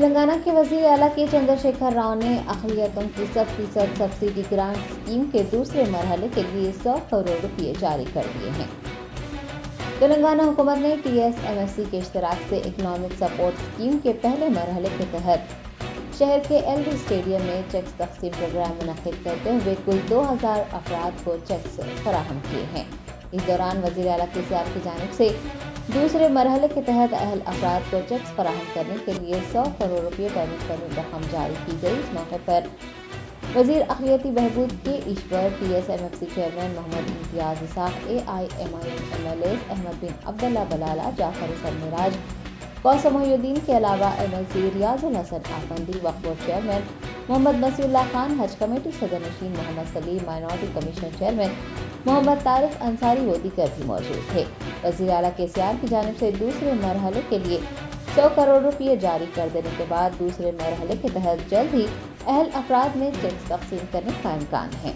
तेलंगाना के वजीर आला के चंद्रशेखर राव ने अक़लियतों की 100% सब्सिडी ग्रांट स्कीम के दूसरे मरहले के लिए 100 करोड़ रुपये जारी कर दिए हैं। तेलंगाना हुकूमत ने TSMSC के इश्तराक से इकनॉमिक सपोर्ट स्कीम के पहले मरहले के तहत शहर के LV स्टेडियम में चेक्स तकसीम प्रोग्राम मुनक़िद करते हुए कुल 2000 अफराद को चेक्स फराहम किए हैं। इस दौरान वज़ीर आला KCR की जानिब से दूसरे मरहले के तहत अहल अफराद को चेक्स फराहम करने के लिए 100 करोड़ रुपये पर मुश्तमिल रकम जारी की गई। इस मौके पर वज़ीर अक़लियती बहबूद के Eshwar, TSMFC chairman Mohammed Imtiaz Ishaq, AIMIM MLAs Ahmed bin Abdullah Balala, Jafar Hussain Miraj, Kausam Mohiuddin के अलावा MLC Riyazul Hasan Afandi, Waqf board chairman Mohammed Naseerullah Khan, Haj committee सदर नशीन Mohammed Saleem, minority commission chairman Mohammed Tariq Ansari व दीगर भी मौजूद थे। वज़ीर आला KCR की जानिब से दूसरे मरहले के लिए 100 करोड़ रुपये जारी कर देने के बाद दूसरे मरहले के तहत जल्द ही अहल अफराद में चेक्स तक़सीम करने का इम्कान है।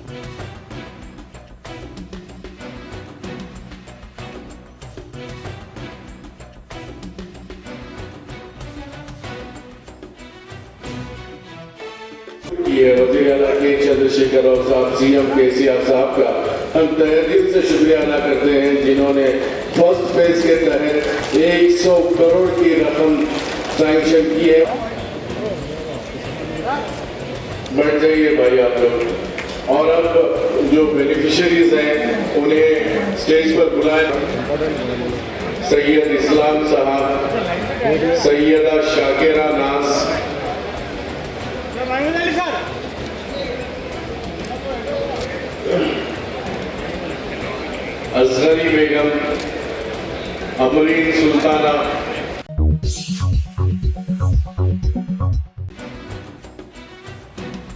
ये वज़ीर आला के चंद्रशेखर राव साहब, CM KCR साहब का हम तहे दिल से शुक्रिया अदा करते हैं, जिन्होंने फर्स्ट फेज के तहत 100 करोड़ की रकम सैंक्शन की है। बढ़ जाइए भाई आप लोग। और अब जो बेनिफिशरीज हैं उन्हें स्टेज पर बुलाएं। सैयद इस्लाम साहब, सैयदा शाकिरा नास, असगरी बेगम, अमरीन सुल्ताना।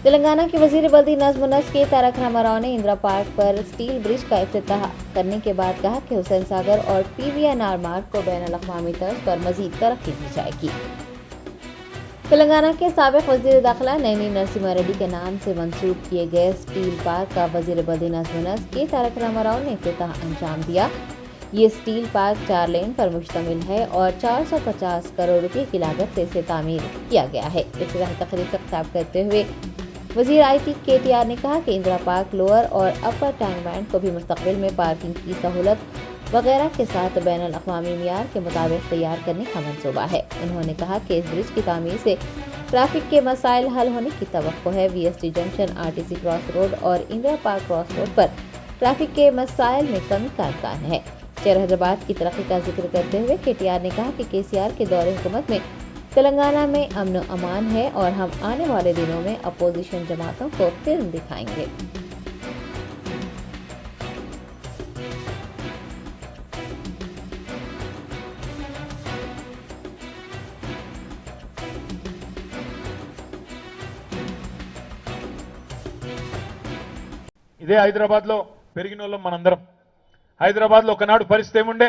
तेलंगाना के वजीर बल्दी नज़्म नस्क के तारक रामाराव ने इंदिरा पार्क पर स्टील ब्रिज का इफ्तिताह करने के बाद कहा कि हुसैन सागर और PVNR मार्ग को बैनुल-अक़वामी तर्ज पर मजीद तरक्की दी जाएगी। तेलंगाना के साबिक़ वज़ीर दाखिला नैनी नरसिम्हा रेड्डी के नाम से मंसूब किए गए स्टील पार्क का वज़ीर बल्दी नज़्म नस्क के तारक रामाराव ने इफ्तिताह अंजाम दिया। ये स्टील पार्क 4 लेन पर मुश्तमिल है और 450 करोड़ रुपये की लागत से इसे तामीर किया गया है। इफ्तिताही तकरीब से खिताब करते हुए वज़ीर IT KTR ने कहा कि इंदिरा पार्क लोअर और अपर टैंक बैंड को भी मुस्तक़बिल में पार्किंग की सहूलत वगैरह के साथ बैनुल-अक़वामी मियार के मुताबिक तैयार करने का मंसूबा है। उन्होंने कहा कि इस ब्रिज की तामीर से ट्रैफिक के मसाइल हल होने की तवक्को है। VST junction, RTC cross road और इंदिरा पार्क क्रॉस रोड पर ट्रैफिक के मसाइल में कमी का इम्कान है। शहर हैदराबाद की तरक्की का जिक्र करते हुए KTR ने कहा कि KCR के दौरे हुकूमत में तेलंगाना में अमन व अमान है और हम आने वाले दिनों में अपोजिशन जमातों को फिल्म दिखाएंगे। ఇదే హైదరాబాద్లో పెరిగిన వాళ్ళం మనందరం. హైదరాబాద్లో ఒకనాడు పరిస్థితి ఏముండే,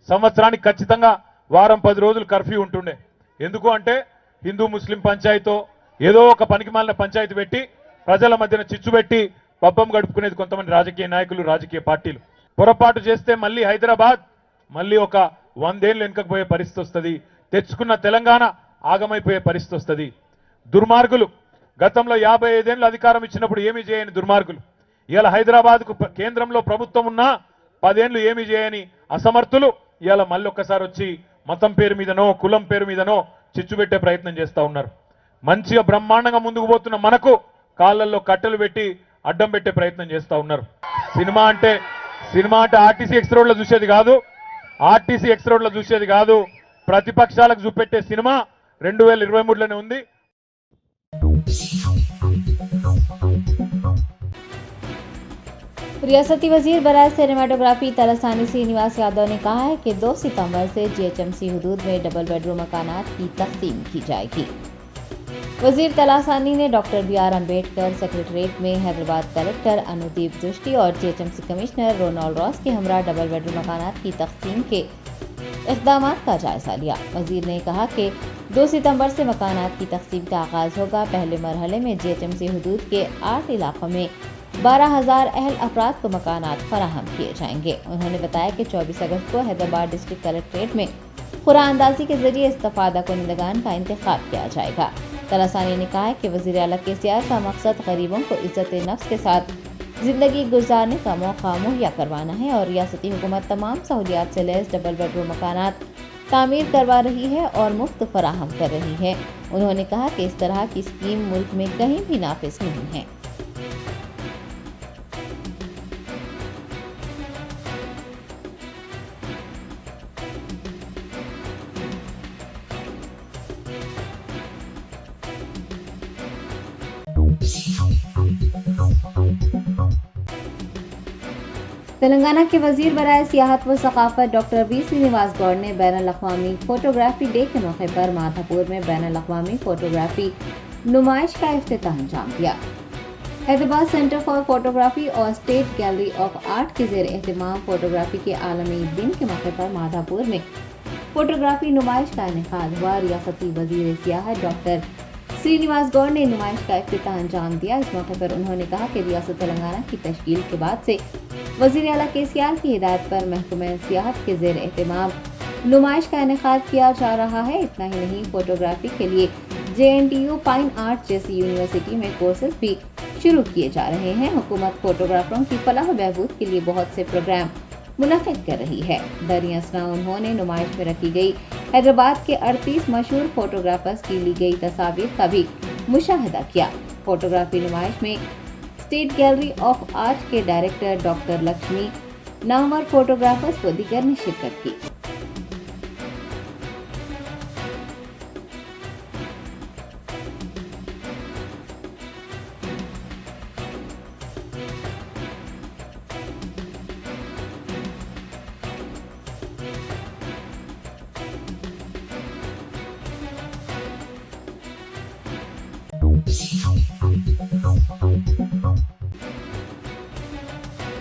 సంవత్సరానికి ఖచ్చితంగా వారం 10 రోజులు కర్ఫ్యూ ఉంటుండే. ఎందుకు అంటే హిందూ ముస్లిం పంచాయతీతో ఏదో ఒక పనికిమాలిన పంచాయతీ పెట్టి ప్రజల మధ్యన చిచ్చు పెట్టి పబ్బం గడుపుకునేది కొంతమంది రాజకీయ నాయకులు, రాజకీయ పార్టీలు. పొరపాటు చేస్తే మళ్ళీ హైదరాబాద్ మళ్ళీ ఒక 100 ఏళ్ళు వెనుకపోయే పరిస్థితి వస్తుంది. తెచ్చుకున్న తెలంగాణ ఆగమైపోయే పరిస్థితి వస్తుంది. దుర్మార్గులు గతంలో 55 ఏళ్ళు అధికారం ఇచ్చినప్పుడు ఏమీ చేయని దుర్మార్గులు ఇవాళ హైదరాబాద్కు కేంద్రంలో ప్రభుత్వం ఉన్నా 10 ఏళ్ళు ఏమీ చేయని అసమర్థులు ఇవాళ మళ్ళీ ఒక్కసారి వచ్చి మతం పేరు మీదనో కులం పేరు మీదనో చిచ్చు పెట్టే ప్రయత్నం చేస్తూ ఉన్నారు. మంచిగా బ్రహ్మాండంగా ముందుకు పోతున్న మనకు కాళ్ళల్లో కట్టెలు పెట్టి అడ్డం పెట్టే ప్రయత్నం చేస్తూ ఉన్నారు. సినిమా అంటే RTC ఎక్స్ రోడ్లో చూసేది కాదు, RTC ఎక్స్ రోడ్లో చూసేది కాదు, ప్రతిపక్షాలకు చూపెట్టే సినిమా 2023లోనే ఉంది. रियासती वजीर बराए सिनेमाटोग्राफी तलसानी श्रीनिवास यादव ने कहा है कि 2 सितंबर से GHMC हुदूद में डबल बेडरूम मकानात की तक़सीम की जाएगी। वजीर तलासानी ने डॉक्टर BR अम्बेडकर सेक्रेटरीट में हैदराबाद कलेक्टर अनुदीप दृष्टि और GHMC कमिश्नर रोनाल्ड रॉस के हमरा डबल बेडरूम मकानात की तक़सीम के इक़दामात का जायजा लिया। वजीर ने कहा कि 2 सितंबर से मकानात की तक़सीम का आगाज़ होगा। पहले मरहले में GHMC हुदूद के 8 इलाकों में 12,000 अहल अफराद को मकानात फराहम किए जाएंगे। उन्होंने बताया कि 24 अगस्त को हैदराबाद डिस्ट्रिक्ट कलेक्ट्रेट में कुरानंदाजी के जरिए इस्तेफादा कुनिंदगान का इंतखाब किया जाएगा। तलासानी ने कहा है कि वज़ीर आला केसीआर का मकसद गरीबों को इज्जत नफ्स के साथ जिंदगी गुजारने का मौका मुहैया करवाना है और रियासती हुकूमत तमाम सहूलियात से लैस डबल बेडरूम मकानात तामीर करवा रही है और मुफ्त फराहम कर रही है। उन्होंने कहा कि इस तरह की स्कीम मुल्क में कहीं भी नाफिज नहीं है। तेलंगाना के वजीर बराए सियाहत व सकाफत डॉक्टर वी श्रीनिवास गौड़ ने बैनुल-अक़वामी फोटोग्राफी डे के मौके पर माधापुर में बैनुल-अक़वामी फोटोग्राफी नुमाइश का इफ्तिताह अंजाम दिया। हैदराबाद सेंटर फॉर फोटोग्राफी और स्टेट गैलरी ऑफ आर्ट के ज़ेर एहतमाम फोटोग्राफी के आलमी दिन के मौके पर माधापुर में फोटोग्राफी नुमाइश का इनेकाद हुआ। रियासती वजीर सियाहत डॉक्टर श्रीनिवास गौड़ ने नुमाइश का इफ्तिताह अंजाम दिया। इस मौके पर उन्होंने कहा कि रियासत तेलंगाना की तश्कील के बाद से वज़ीर आला केसीआर की हिदायत पर महकमे सियाहत के ज़ेर एहतमाम नुमाइश का इनेकाद किया जा रहा है। इतना ही नहीं, फोटोग्राफी के लिए JNTU फाइन आर्ट जैसी यूनिवर्सिटी में कोर्सेज भी शुरू किए जा रहे हैं। हुकूमत फोटोग्राफरों की फलाह बहबूद के लिए बहुत से प्रोग्राम मुनक़िद कर रही है। दरियासना उन्होंने नुमाइश में रखी गई हैदराबाद के 38 मशहूर फोटोग्राफर्स की ली गई तस्वीर का भी मुशाहिदा किया। फोटोग्राफी नुमाइश में स्टेट गैलरी ऑफ आर्ट के director doctor Lakshmi Namvar photographers व दीगर ने शिरकत की।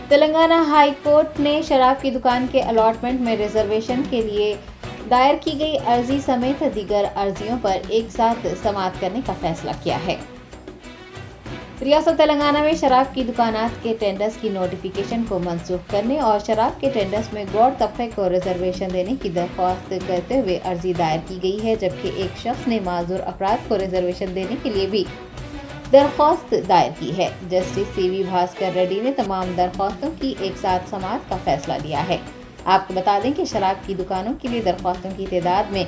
तेलंगाना हाई कोर्ट ने शराब की दुकान के अलॉटमेंट में रिजर्वेशन के लिए दायर की गई अर्जी समेत दीगर अर्जियों पर एक साथ समाअत करने का फैसला किया है। रियासत तेलंगाना में शराब की दुकानात के टेंडर्स की नोटिफिकेशन को मंसूख करने और शराब के टेंडर्स में गौर तबके को रिजर्वेशन देने की दरख्वास्त करते हुए अर्जी दायर की गई है, जबकि एक शख्स ने माजूर अफराद को रिजर्वेशन देने के लिए भी दरख्वास्त दायर की है। जस्टिस CV भास्कर रेड्डी ने तमाम दरख्वास्तों की एक साथ समाअत का फैसला लिया है। आपको बता दें कि शराब की दुकानों के लिए दरख्वास्तों की तादाद में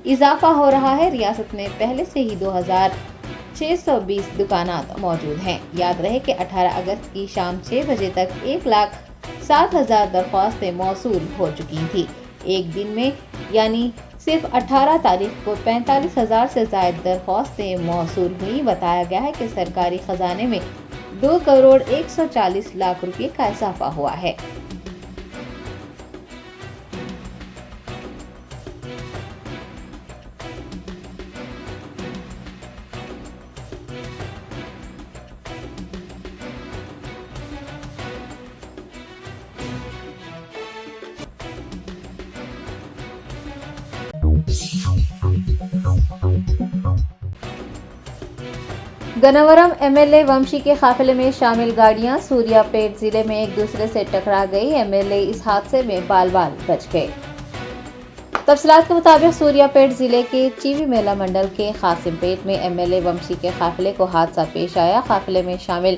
इजाफा हो रहा है। रियासत में पहले से ही 2620 दुकानात मौजूद हैं। याद रहे कि 18 अगस्त की शाम 6 बजे तक 1,07,000 दरख्वास्तें मौसूल हो चुकी थी। एक दिन में यानी सिर्फ 18 तारीख को 45,000 से ज़ायद दरख्वास्तें मौसूल हुई। बताया गया है कि सरकारी खजाने में 2 करोड़ 140 लाख रुपए का इजाफा हुआ है। गन्नावरम MLA वंशी के काफिले में शामिल गाड़ियां सूर्यापेट जिले में एक दूसरे से टकरा गई। MLA इस हादसे में बाल-बाल बच गए। तफसीलात के मुताबिक सूर्यापेट जिले के चीवी मेला मंडल के कासिमपेट में MLA वंशी के काफिले को हादसा पेश आया। काफिले में शामिल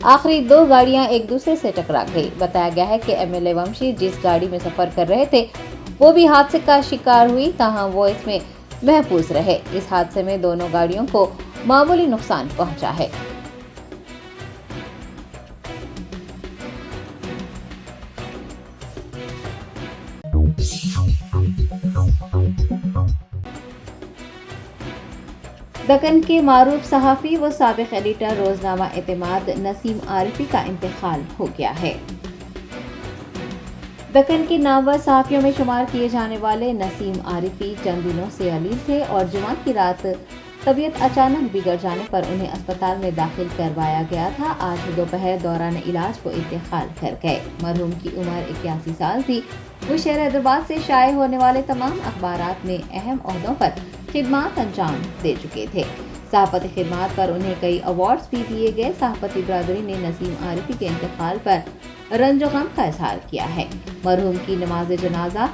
आखिरी 2 गाड़ियां एक दूसरे से टकरा गई। बताया गया है कि MLA वंशी जिस गाड़ी में सफर कर रहे थे वो भी हादसे का शिकार हुई, ताहम वो इसमें महफूज रहे। इस हादसे में दोनों गाड़ियों को मामूली नुकसान पहुंचा है। दक्कन के मारूफ सहाफ़ी व साबिक एडिटर रोजनामा एतमाद नसीम आरिफी का इंतकाल हो गया है। दक्कन के नामवर सहाफ़ियों में शुमार किए जाने वाले नसीम आरिफी चंद दिनों से अलील थे और जुमा की रात तबीयत अचानक बिगड़ जाने पर उन्हें अस्पताल में दाखिल करवाया गया था। आज दोपहर दौरान इलाज वो इंतकाल कर गए। मरहूम की उम्र 81 साल थी। वो शहर हैदराबाद से शाये होने वाले तमाम अखबारात में अहम ओहदों पर खिदमात अंजाम दे चुके थे। सहाफ़ती खिदमात पर उन्हें कई अवार्ड्स भी दिए गए। सहाफ़ती बरादरी ने नसीम आरिफी के इंतकाल पर रंजो गम का इजहार किया है। मरहूम की नमाज जनाजा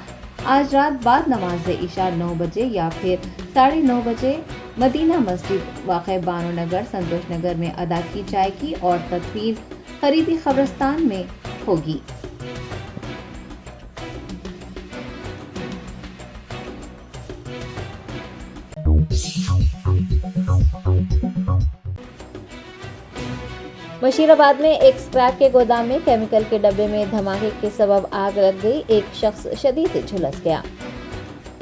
आज रात बाद नमाज इशा 9 बजे या फिर 9:30 बजे मदीना मस्जिद वाक़े बानो नगर संतोष नगर में अदा की जाएगी और तदफीन खरीदी कब्रिस्तान में होगी। बशीराबाद में एक स्क्रैप के गोदाम में केमिकल के डब्बे में धमाके के सबब आग लग गई। एक शख्स शदीद झुलस गया।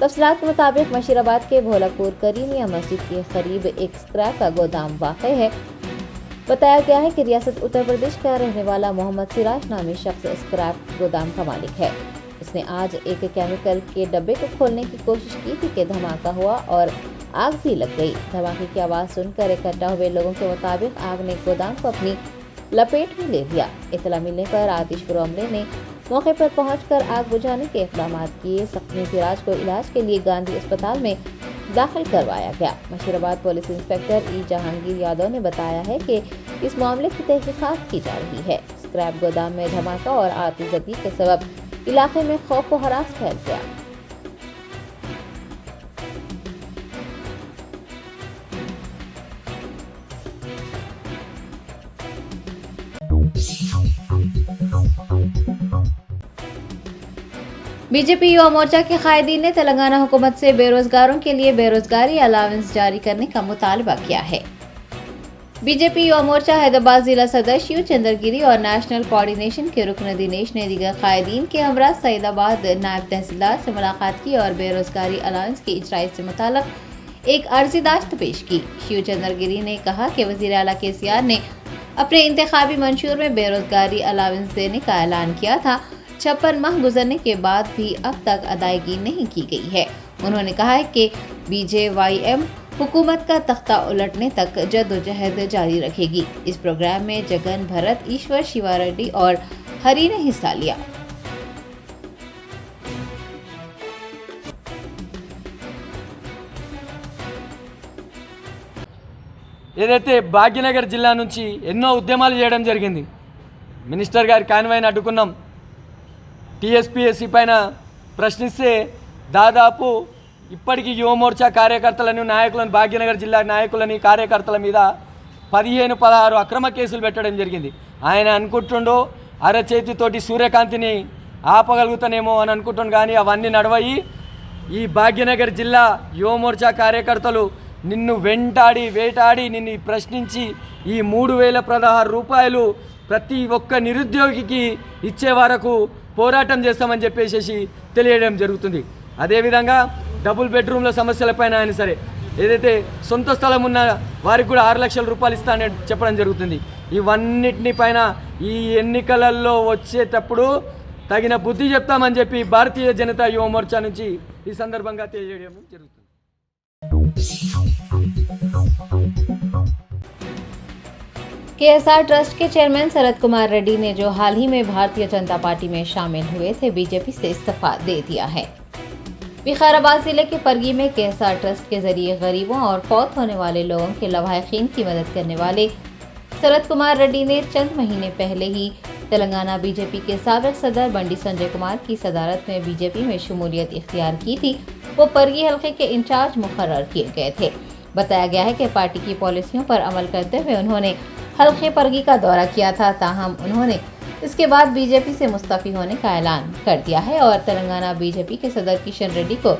तफसीलात के मुताबिक बशीराबाद के भोलापुर करीमिया मस्जिद के करीब एक स्क्रैप का गोदाम वाक़ है। बताया गया है कि रियासत उत्तर प्रदेश का रहने वाला मोहम्मद सिराज नामी शख्स स्क्रैप गोदाम का मालिक है। उसने आज एक केमिकल के डब्बे को खोलने की कोशिश की थी कि धमाका हुआ और आग भी लग गई। धमाके की आवाज़ सुनकर इकट्ठा हुए लोगों के मुताबिक आग ने गोदाम को अपनी लपेट में ले लिया। इतला मिलने पर आतिशपुर अमले ने मौके पर पहुंचकर आग बुझाने के इक़दाम किए। जख्मी सिराज को इलाज के लिए गांधी अस्पताल में दाखिल करवाया गया। बशीराबाद पुलिस इंस्पेक्टर ई जहांगीर यादव ने बताया है कि इस मामले की तहकीकात की जा रही है। स्क्रैप गोदाम में धमाका और आतिशबाजी के सबब इलाके में खौफ व हरास फैल गया। बीजेपी युवा मोर्चा के कायदीन ने तेलंगाना हुकूमत से बेरोजगारों के लिए बेरोजगारी अलावेंस जारी करने का मुतालबा किया है। बीजेपी युवा मोर्चा हैदराबाद जिला सदर शिव चंद्रगिरी और नेशनल कोऑर्डिनेशन के रुकन दिनेश ने दीगर कायदीन के हमरा सईदाबाद नायब तहसीलदार से मुलाकात की और बेरोजगारी अलावेंस की इजराई से मुताल्लिक एक अर्जी दाश्त पेश की। शिव चंद्रगिरी ने कहा कि वज़ीर आला केसीआर ने अपने इंतखाबी मंशूर में बेरोजगारी अलावेंस देने का ऐलान किया था। 56 माह गुजरने के बाद भी अब तक अदायगी नहीं की गई है। उन्होंने कहा है कि BJYM हुकूमत का तख्ता उलटने तक जद्दोजहद जारी रखेगी। इस प्रोग्राम में जगन भरत, ईश्वर, शिवा रेड्डी और हरी ने हिस्सा लिया। ఏదైతే భాగ్యనగర్ జిల్లా నుంచి ఎన్నో ఉద్యమాలు చేయడం జరిగింది। మినిస్టర్ గారి కాన్వాయ్ని అడ్డుకున్నాం। TSPSC పైన ప్రశ్నిస్తే దాదాపు ఇప్పటికీ యువ మోర్చా కార్యకర్తలను నాయకులను భాగ్యనగర్ జిల్లా నాయకులని కార్యకర్తల మీద 15-16 అక్రమ కేసులు పెట్టడం జరిగింది। ఆయన అనుకుంటుండో అరచేతితోటి సూర్యకాంతిని ఆపగలుగుతానేమో అని అనుకుంటుండు, కానీ అవన్నీ నడవయి। ఈ భాగ్యనగర్ జిల్లా యువ మోర్చా కార్యకర్తలు నిన్ను వెంటాడి వేటాడి నిన్ను ప్రశ్నించి ఈ 3016 రూపాయలు ప్రతి ఒక్క నిరుద్యోగికి ఇచ్చే వరకు పోరాటం చేస్తామని చెప్పేసి తెలియడం జరుగుతుంది। అదేవిధంగా డబుల్ బెడ్రూమ్ల సమస్యలపైన అయినా సరే ఏదైతే సొంత స్థలం ఉన్న వారికి కూడా 6 లక్షల రూపాయలు ఇస్తానని చెప్పడం జరుగుతుంది। ఇవన్నిటిని పైన ఈ ఎన్నికలలో వచ్చేటప్పుడు తగిన బుద్ధి చెప్తామని చెప్పి భారతీయ జనతా యువ మోర్చా నుంచి ఈ సందర్భంగా తెలియజేయడం జరుగుతుంది। KSR ट्रस्ट के चेयरमैन शरद कुमार रेड्डी ने जो हाल ही में भारतीय जनता पार्टी में शामिल हुए थे, बीजेपी से इस्तीफा दे दिया है। विकाराबाद जिले के परगी में KSR ट्रस्ट के जरिए गरीबों और फौत होने वाले लोगों के लवाहिकीन की मदद करने वाले शरद कुमार रेड्डी ने चंद महीने पहले ही तेलंगाना बीजेपी के साबिक सदर बंडी संजय कुमार की सदारत में बीजेपी में शमूलियत इख्तियार की थी। वो परगी हल्के के इंचार्ज मुकर्रर किए गए थे। बताया गया है कि पार्टी की पॉलिसियों पर अमल करते हुए उन्होंने हल्के परगी का दौरा किया था। ताहम उन्होंने इसके बाद बीजेपी से मुस्तफी होने का ऐलान कर दिया है और तेलंगाना बीजेपी के सदर किशन रेड्डी को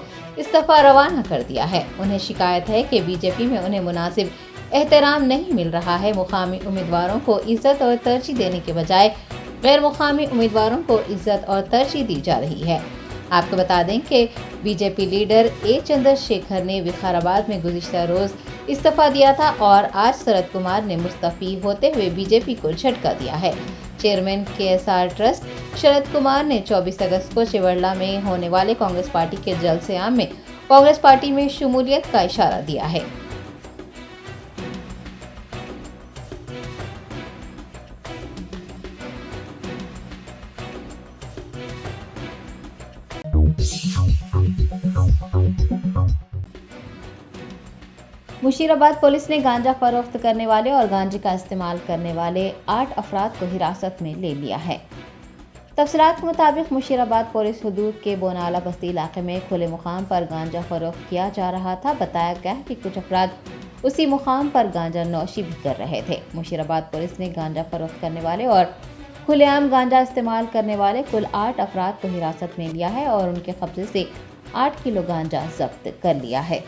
इस्तीफा रवाना कर दिया है। उन्हें शिकायत है कि बीजेपी में उन्हें मुनासिब एहतराम नहीं मिल रहा है। मुकामी उम्मीदवारों को इज्जत और तरजीह देने के बजाय गैर मुकामी उम्मीदवारों को इज्जत और तरजीह दी जा रही है। आपको बता दें कि बीजेपी लीडर ए चंद्रशेखर ने विकाराबाद में गुज़िश्ता रोज इस्तीफा दिया था और आज शरद कुमार ने मुस्तफी होते हुए बीजेपी को झटका दिया है। Chairman KSR trust Sharad Kumar ने 24 अगस्त को चिवड़ला में होने वाले कांग्रेस पार्टी के जलसे-आम में कांग्रेस पार्टी में शमूलियत का इशारा दिया है। मुशीराबाद पुलिस ने गांजा फरोख्त करने वाले और गांजे का इस्तेमाल करने वाले 8 अफराद को हिरासत में ले लिया है। तफसीलात के मुताबिक मुशीराबाद पुलिस हदूद के बोनाला बस्ती इलाके में खुले मुकाम पर गांजा फरोख्त किया जा रहा था। बताया गया है कि कुछ अफराद उसी मुकाम पर गांजा नौशी भी कर रहे थे। मुशीराबाद पुलिस ने गांजा फरोख्त करने वाले और खुलेआम गांजा इस्तेमाल करने वाले कुल 8 अफराद को हिरासत में लिया है और उनके कब्जे से 8 किलो गांजा जब्त कर लिया है।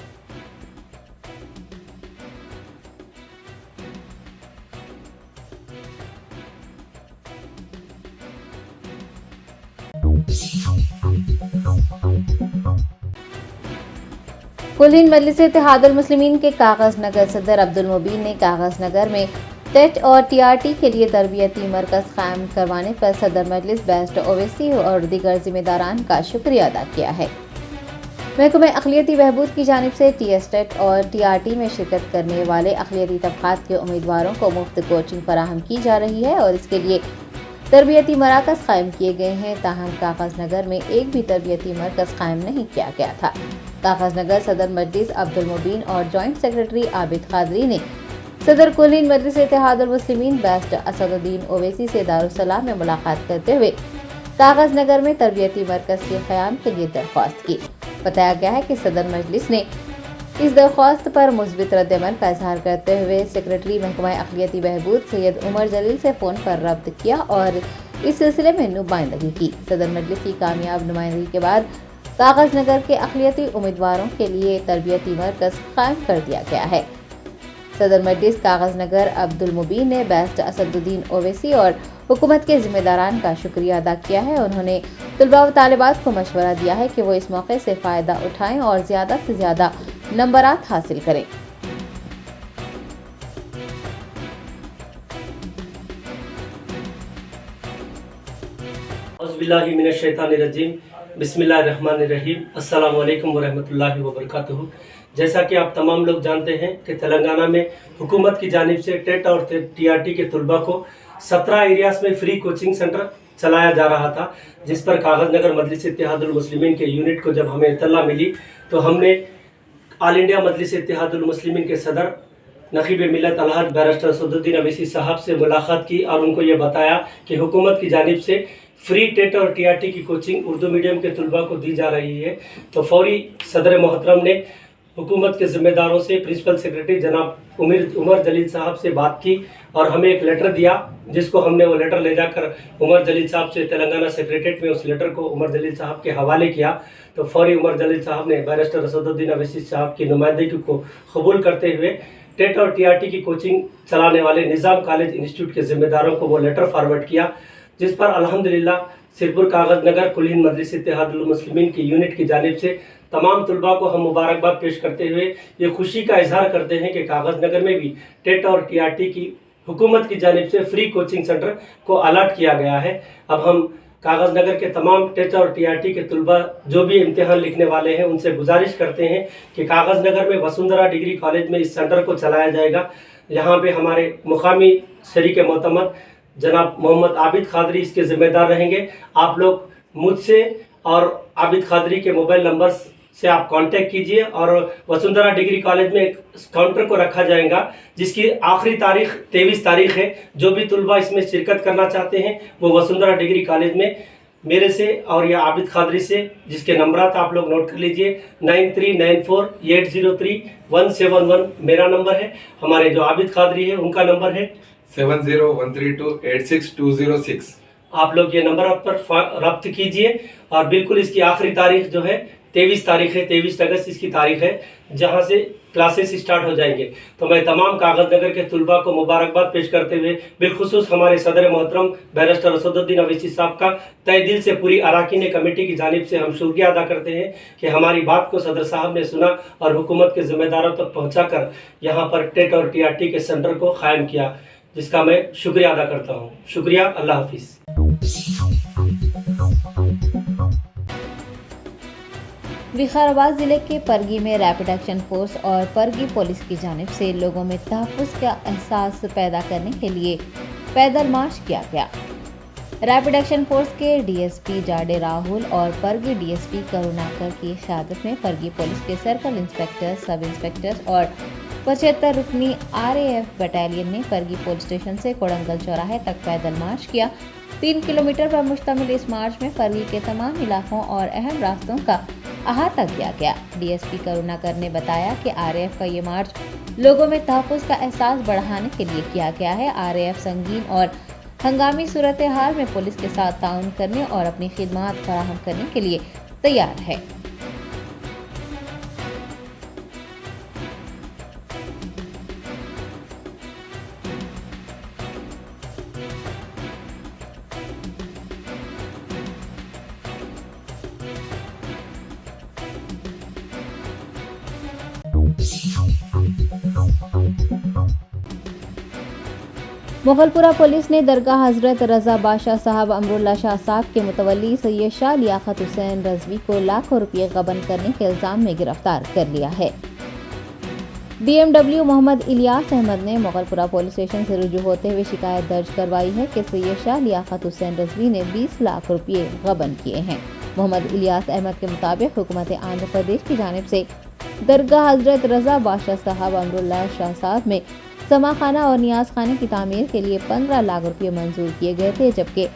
कुलीन मजलिस इत्तेहादुल मुस्लिमीन के कागज नगर सदर अब्दुल मुबीन ने कागज नगर में टेट और टीआरटी के लिए तरबियती मरकज कायम करवाने पर सदर मजलिस बेस्ट ओवैसी और दीगर जिम्मेदारान का शुक्रिया अदा किया है। महकमे अक़लियती बहबूद की जानिब से टीएस टेट और टीआरटी में शिरकत करने वाले अक़लियती तबक़ात के उम्मीदवारों को मुफ्त कोचिंग फराहम की जा रही है और इसके लिए तरबियती मराकज़ कायम किए गए हैं। ताहम कागज नगर में एक भी तरबियती मरकज़ कायम नहीं किया गया था। कागज नगर सदर मजलिस अब्दुल मुबीन और जॉइंट सेक्रेटरी आबिद कादरी ने सदर कुलीन मजलिस इत्तेहादुल मुस्लिमीन बेस्ट असदुद्दीन ओवैसी से दारुस्सलाम में मुलाकात करते हुए कागज नगर में तरबियती मरकज़ के क़याम के लिए दरख्वास्त की। बताया गया है कि सदर मजलिस ने इस दरख्वास्त पर मुस्बित रद्दअमल का इजहार करते हुए सेक्रेटरी महकमा अक़लियती बहबूद सैयद उमर जलील से फ़ोन पर रब्त किया और इस सिलसिले में नुमाइंदगी की। सदर मजलिस की कामयाब नुमाइंदगी के बाद कागज नगर के अक़लियती उम्मीदवारों के लिए तरबियती मरकज़ कायम कर दिया गया है। सदर मजलिस कागज नगर अब्दुल मुबीन ने बेस्ट असदुद्दीन ओवैसी और हुकूमत के जिम्मेदारान का शुक्रिया अदा किया है। उन्होंने तलबा व तालिबात को मशवरा दिया है कि वो इस मौके से फ़ायदा उठाएं और ज़्यादा से ज़्यादा नंबरात हासिल करें। औज़ुबिल्लाहि मिनश्शैतानिर्रजीम, बिस्मिल्लाहिर्रहमानिर्रहीम, अस्सलामु अलैकुम वरहमतुल्लाहि वबरकातुहू। जैसा कि आप तमाम लोग जानते हैं कि तेलंगाना में हुकूमत की जानिब से टेट और टीआरटी के तलबा को 17 एरियाज़ में फ्री कोचिंग सेंटर चलाया जा रहा था, जिस पर कागज नगर मजलिस इत्तेहादुल मुस्लिमीन के यूनिट को जब हमें इत्तला मिली तो हमने ऑल इंडिया मजलिस इत्तेहादुल मुस्लिमीन के सदर नकीब मिल्लत अलहज बैरिस्टर असदुद्दीन ओवैसी साहब से मुलाकात की और उनको ये बताया कि हुकूमत की जानिब से फ्री टेट और टीआरटी की कोचिंग उर्दू मीडियम के तलबा को दी जा रही है। तो फौरी सदर मोहतरम ने हुकूमत के ज़िम्मेदारों से प्रिंसिपल सेक्रेटरी जनाब उमर जलील साहब से बात की और हमें एक लेटर दिया, जिसको हमने वो लेटर ले जाकर उमर जलील साहब से तेलंगाना सेक्रेटरीट में उस लेटर को उमर जलील साहब के हवाले किया। तो फौरी उमर जलील साहब ने बैरिस्टर असदुद्दीन ओवैसी साहब की नुमाइंदगी को कबूल करते हुए टेट और टीआरटी की कोचिंग चलाने वाले निज़ाम कॉलेज इंस्टीट्यूट के ज़िम्मेदारों को वो लेटर फारवर्ड किया, जिस पर अल्हम्दुलिल्लाह सिरपुर कागज नगर कुलीन मजलिस इत्तेहादुल मुस्लिमीन की यूनिट की जानिब से तमाम तलबा को हम मुबारकबाद पेश करते हुए ये खुशी का इजहार करते हैं कि कागज नगर में भी टेट और टीआरटी की हुकूमत की जानिब से फ्री कोचिंग सेंटर को अलॉट किया गया है। अब हम कागज नगर के तमाम टेट और टीआरटी के तलबा जो भी इम्तिहान लिखने वाले हैं उनसे गुजारिश करते हैं कि कागज नगर में वसुंधरा डिग्री कॉलेज में इस सेंटर को चलाया जाएगा। यहाँ पे हमारे मुकामी शरीक मोतमद जनाब मोहम्मद आबिद कादरी इसके ज़िम्मेदार रहेंगे। आप लोग मुझसे और आबिद कादरी के मोबाइल नंबर से आप कांटेक्ट कीजिए और वसुंधरा डिग्री कॉलेज में एक काउंटर को रखा जाएगा, जिसकी आखिरी तारीख 23 तारीख है। जो भी तलबा इसमें शिरकत करना चाहते हैं वो वसुंधरा डिग्री कॉलेज में मेरे से और या आबिद कादरी से, जिसके नंबरात आप लोग नोट कर लीजिए 9394803171 मेरा नंबर है। हमारे जो आबिद कादरी है उनका नंबर है 7013286206। आप लोग ये नंबर पर रब्त कीजिए और बिल्कुल इसकी आखिरी तारीख जो है 23 तारीख है, 23 अगस्त इसकी तारीख है, जहां से क्लासेस स्टार्ट हो जाएंगे। तो मैं तमाम कागज नगर के तलबा को मुबारकबाद पेश करते हुए बिलखुसूस हमारे सदर मोहतरम बैरिस्टर असदुद्दीन ओवैसी साहब का तहे दिल से पूरी अराकीन कमेटी की जानिब से हम शुक्रिया अदा करते हैं कि हमारी बात को सदर साहब ने सुना और हुकूमत के ज़िम्मेदारों तक पहुँचा कर यहाँ पर टेट और टीआरटी के सेंटर को कायम किया, जिसका मैं शुक्रिया अदा करता हूँ। शुक्रिया, अल्लाह हाफिज़। विकाराबाद जिले के परगी में रैपिड एक्शन फोर्स और परगी पुलिस की जानिब से लोगों में तहफ़्फ़ुज़ का एहसास पैदा करने के लिए पैदल मार्च किया गया। रैपिड एक्शन फोर्स के डीएसपी जाडे राहुल और परगी डीएसपी करुणाकर की क़यादत में परगी पुलिस के सर्कल इंस्पेक्टर, सब इंस्पेक्टर्स और 75 रुकनी RAF बटालियन ने फरगी पुलिस स्टेशन से कोड़ंगल चौराहे तक पैदल मार्च किया। 3 किलोमीटर पर मुश्तमिल इस मार्च में फरगी के तमाम इलाकों और अहम रास्तों का अहाता किया गया। DSP करुणाकर ने बताया कि RAF का ये मार्च लोगों में तहफ़्फ़ुज़ का एहसास बढ़ाने के लिए किया गया है। RAF संगीन और हंगामी सूरत हाल में पुलिस के साथ ताउन करने और अपनी खिदमत फराहम करने के लिए तैयार है। मुगलपुरा पुलिस ने दरगाह हजरत रजा बादशाह साहब अमरुल्ला शाह साहब के मुतवल्ली सैयद शाह लियाकत हुसैन रजवी को लाखों रुपये गबन करने के इल्जाम में गिरफ्तार कर लिया है। BMW मोहम्मद इलियास अहमद ने मुगलपुरा पुलिस स्टेशन से रुजू होते हुए शिकायत दर्ज करवाई है कि सैयद शाह लियाकत हुसैन रजवी ने 20 लाख रुपये गबन किए हैं। मोहम्मद इलियास अहमद के मुताबिक हुकूमत आंध्र प्रदेश की जानिब से दरगाह हजरत रजा बादशाह साहब अमरुल्ला शाह साहब में समा खाना और नियाज खाने की तामीर के लिए 15 लाख रुपये मंजूर किए गए थे, जबकि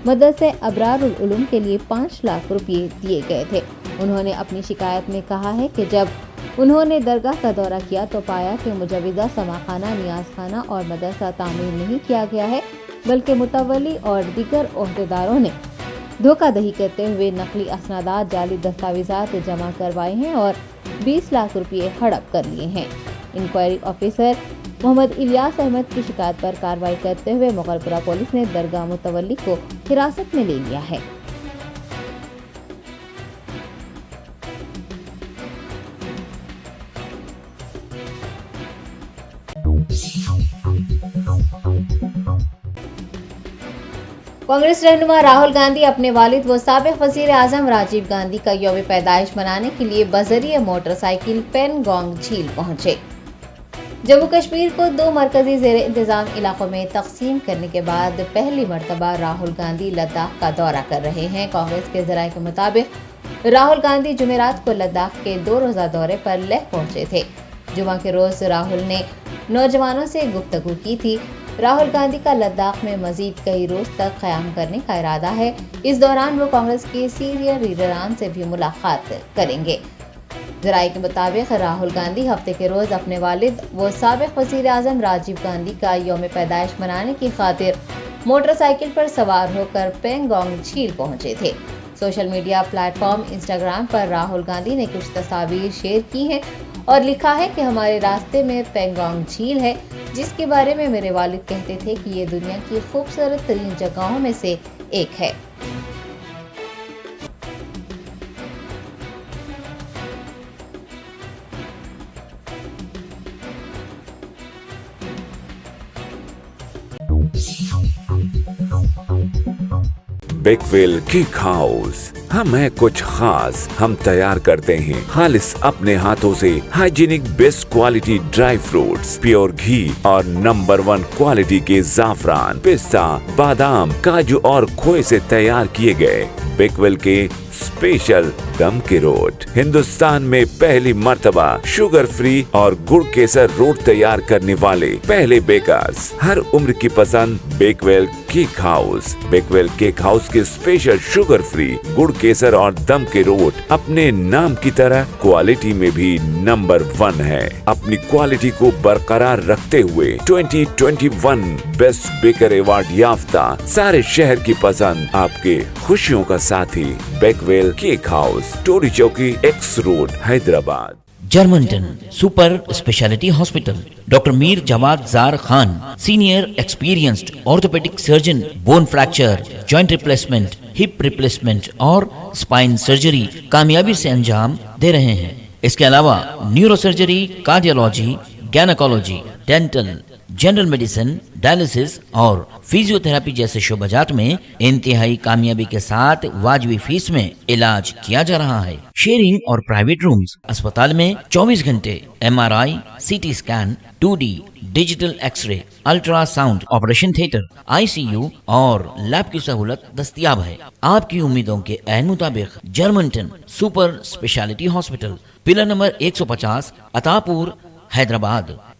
मदरसे अबरारुल उलूम के लिए 5 लाख रुपये दिए गए थे। उन्होंने अपनी शिकायत में कहा है कि जब उन्होंने दरगाह का दौरा किया तो पाया कि मुजविदा समा खाना, नियाज खाना और मदरसा तामीर नहीं किया गया है, बल्कि मुतवल्ली और दीगर ओहदेदारों ने धोखाधड़ी करते हुए नकली असनादात, जाली दस्तावेजात जमा करवाए हैं और 20 लाख रुपये हड़प कर लिए हैं। इंक्वायरी ऑफिसर मोहम्मद इलियास अहमद की शिकायत पर कार्रवाई करते हुए मुगलपुरा पुलिस ने दरगाह मुतवल्ली को हिरासत में ले लिया है। कांग्रेस रहनुमा राहुल गांधी अपने वालिद व साबिक वजीर आजम राजीव गांधी का यौम पैदाइश मनाने के लिए बजरिए मोटरसाइकिल पेनगोंग झील पहुंचे। जम्मू कश्मीर को 2 मरकजी ज़ेर इंतजाम इलाकों में तकसीम करने के बाद पहली मरतबा राहुल गांधी लद्दाख का दौरा कर रहे हैं। कांग्रेस के ज़राए के मुताबिक राहुल गांधी जुमेरात को लद्दाख के 2 रोज़ा दौरे पर लेह पहुंचे थे। जुमा के रोज राहुल ने नौजवानों से गुफ्तगू की थी। राहुल गांधी का लद्दाख में मजीद कई रोज तक क़याम करने का इरादा है। इस दौरान वो कांग्रेस के सीनियर लीडरान से भी मुलाकात करेंगे। ज़राए के मुताबिक राहुल गांधी हफ्ते के रोज अपने वालिद व साबिक वज़ीर आज़म राजीव गांधी का यौम पैदाइश मनाने की खातिर मोटरसाइकिल पर सवार होकर पेंगोंग झील पहुंचे थे। सोशल मीडिया प्लेटफॉर्म इंस्टाग्राम पर राहुल गांधी ने कुछ तस्वीर शेयर की हैं और लिखा है कि हमारे रास्ते में पेंगोंग झील है, जिसके बारे में मेरे वालिद कहते थे कि ये दुनिया की खूबसूरत तरीन जगहों में से एक है। बेकवेल केक हाउस, हम है कुछ खास। हम तैयार करते हैं खालिस अपने हाथों से hygienic best quality dry fruits, pure ghee और नंबर 1 क्वालिटी के जाफरान, पिस्ता, बादाम, काजू और खोए से तैयार किए गए बेकवेल के स्पेशल दम के रोट। हिंदुस्तान में पहली मर्तबा शुगर फ्री और गुड़ केसर रोट तैयार करने वाले पहले बेकर्स। हर उम्र की पसंद Bakewell cake house. Bakewell cake house के स्पेशल शुगर फ्री, गुड़ केसर और दम के रोट अपने नाम की तरह क्वालिटी में भी नंबर 1 है। अपनी क्वालिटी को बरकरार रखते हुए 2021 बेस्ट बेकर अवार्ड याफ्ता सारे शहर की पसंद, आपके खुशियों का साथी Bakewell cake house, Toli Chowki, X road, Hyderabad. Germanten super speciality hospital, doctor Mir Jawad Zar Khan, senior experienced orthopaedic surgeon, bone fracture, joint replacement, hip replacement और स्पाइन सर्जरी कामयाबी से अंजाम दे रहे हैं। इसके अलावा neuro surgery, cardiology, gynaecology, dental, general medicine, dialysis और फिजियोथेरेपी जैसे शोबाजात में इंतहाई कामयाबी के साथ वाजबी फीस में इलाज किया जा रहा है। शेयरिंग और प्राइवेट रूम्स। अस्पताल में 24 घंटे MRI, CT scan, 2D digital X-ray, ultrasound, operation theatre, ICU और लैब की सहूलत दस्तयाब है। आपकी उम्मीदों के ऐन मुताबिक Germanten super speciality hospital, pillar number 150, Attapur, Hyderabad.